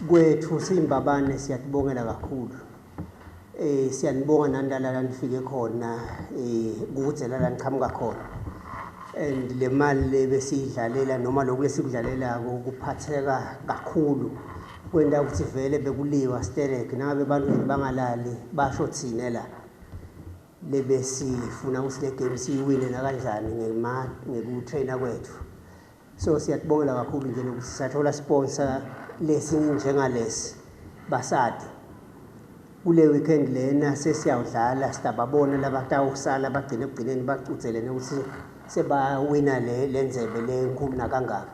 kwethu simbabane siyatibongela kakhulu. Siyanibonga nandala nifike khona kuze la niqhamuka khona. And le mali le besiyidlalela noma lokhu lesikudlalela kuphatheka kakhulu. Kwenda ukuthi vele bekuliwa Sterek nangabe abantu bangalali basho thina la. Lebe sifuna ukuthi le game siyiwine na kanjani ngekutrainer kwethu. So siyatibongela kakhulu nje ukuthi sathola sponsor lesi njengalesi basadi. Kule weekend lena sesiyawudlala sitababona labatawusala bagcine ekugcineni bacuthelene ukuthi sebawina lenzebe lenkulu nakangaka.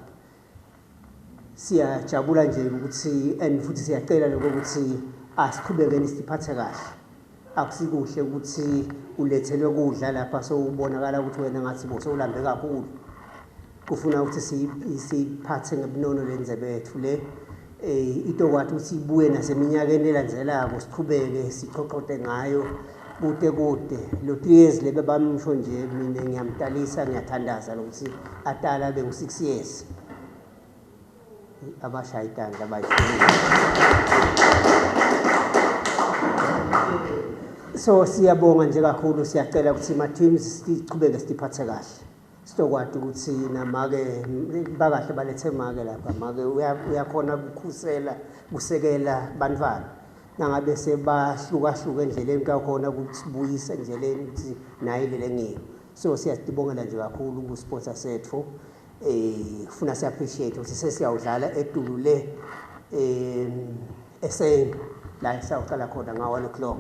Siyajabula nje ukuthi and futhi siyacela ukuthi asiqhubekeni siphathe kahle. Akusikuhle ukuthi ulethelwe kudla lapha sowubonakala ukuthi wena ngathi bosowulambe kakhulu. Kufuna ukuthi siphathe ngebunono lenzebe yethu le into kwathi ukuthi ibuye naseminyakeni elandzelako siqhubeke siqoqoqe ngayo kude lo 3 years lebe bamsho nje mina ngiyamtalisa ngiyathandaza lokuthi atala bengu6 years abashayitana abayishilo. So siyabonga nje kakhulu siyacela ukuthi ama teams siqhubeke siphathe kahle. Sitokwazi ukuthi namake bakahle balethe make lapha make uyakhona ukukhusela kusekela bantwana nangabe sebahlukahluka endleleni kakhona ukubuyisa endleleni ukuthi nayi le ngiyo. So siyadibongela nje kakhulu ku sponsor sethu ufuna si appreciate ukuthi sesiyawudlala edulu le ese la sawuqala khona nga 1 o'clock.